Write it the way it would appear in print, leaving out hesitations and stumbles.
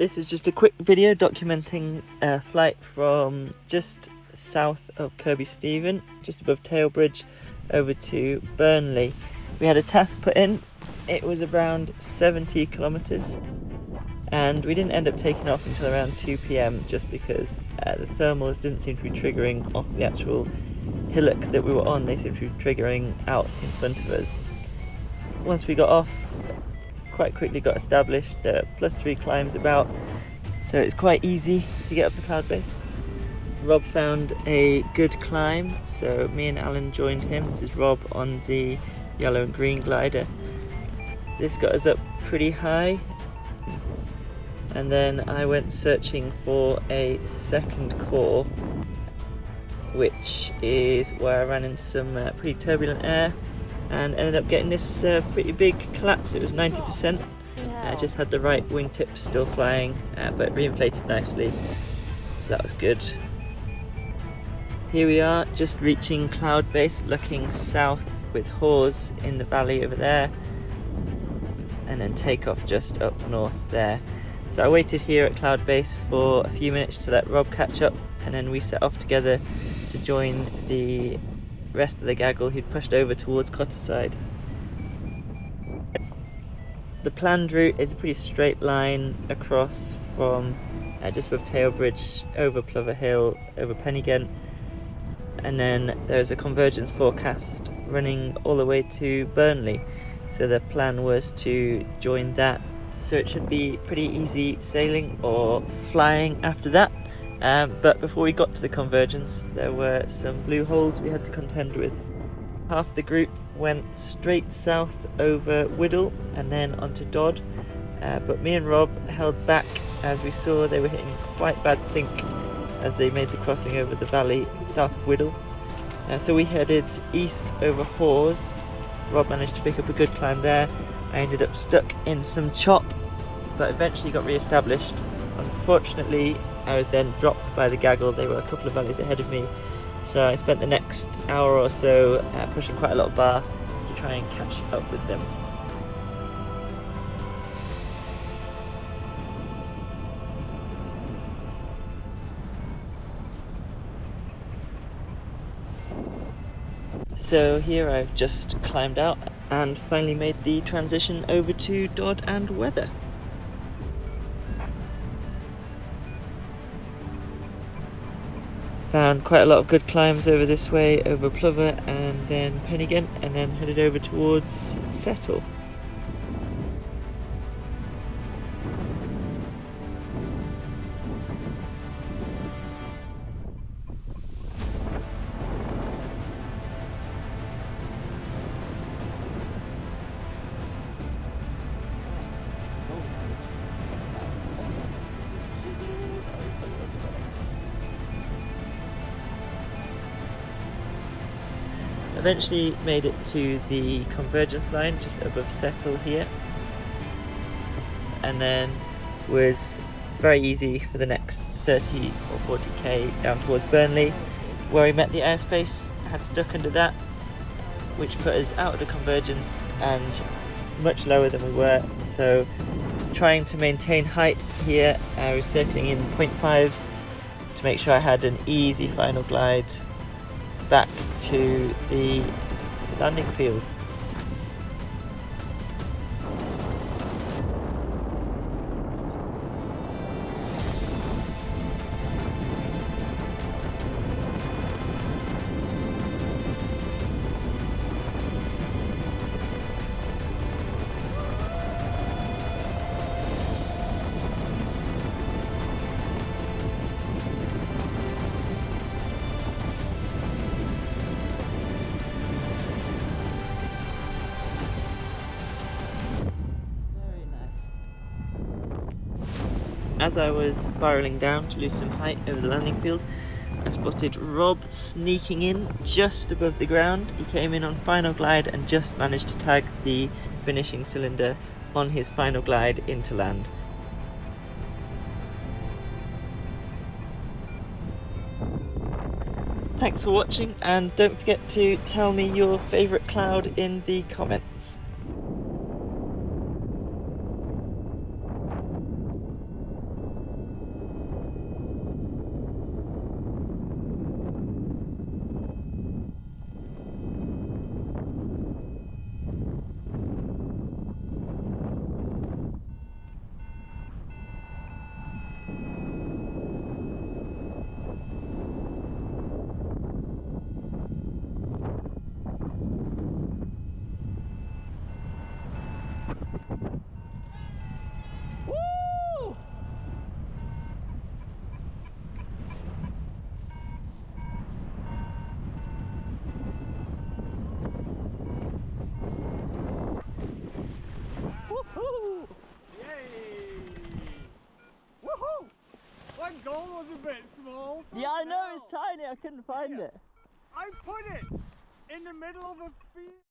This is just a quick video documenting a flight from just south of Kirby Stephen, just above Tailbridge, over to Burnley. We had a task put in. It was around 70 kilometres and we didn't end up taking off until around 2 p.m. just because the thermals didn't seem to be triggering off the actual hillock that we were on. They seemed to be triggering out in front of us. Once we got off, quite quickly got established. There are +3 climbs about, so it's quite easy to get up to cloud base. Rob found a good climb, so me and Alan joined him. This is Rob on the yellow and green glider. This got us up pretty high, and then I went searching for a second core, which is where I ran into some pretty turbulent air and ended up getting this pretty big collapse. It was 90%. Just had the right wingtips still flying, but reinflated nicely, so that was good. Here we are, just reaching cloud base, looking south with Hawes in the valley over there, and then take off just up north there. So I waited here at cloud base for a few minutes to let Rob catch up, and then we set off together to join the rest of the gaggle who'd pushed over towards Cotterside. The planned route is a pretty straight line across from just above Tailbridge, over Plover Hill, over Pennygent, and then there's a convergence forecast running all the way to Burnley. So the plan was to join that, so it should be pretty easy sailing or flying after that. But before we got to the convergence, there were some blue holes we had to contend with. Half the group went straight south over Whittle and then onto Dodd, but me and Rob held back as we saw they were hitting quite bad sink as they made the crossing over the valley south of Whittle. So we headed east over Hawes. Rob managed to pick up a good climb there. I ended up stuck in some chop, but eventually got re-established. Unfortunately, I was then dropped by the gaggle. They were a couple of valleys ahead of me, so I spent the next hour or so pushing quite a lot of bar to try and catch up with them. So here I've just climbed out and finally made the transition over to Dodd and weather. Found quite a lot of good climbs over this way, over Plover and then Pennygent, and then headed over towards Settle. Eventually made it to the convergence line just above Settle here, and then was very easy for the next 30 or 40k down towards Burnley, where we met the airspace. Had to duck under that, which put us out of the convergence and much lower than we were, so trying to maintain height here, I was circling in 0.5s to make sure I had an easy final glide back to the landing field. As I was spiralling down to lose some height over the landing field, I spotted Rob sneaking in just above the ground. He came in on final glide and just managed to tag the finishing cylinder on his final glide into land. Thanks for watching, and don't forget to tell me your favourite cloud in the comments. small. Yeah, I know it's tiny. I couldn't find it. I put it in the middle of a field.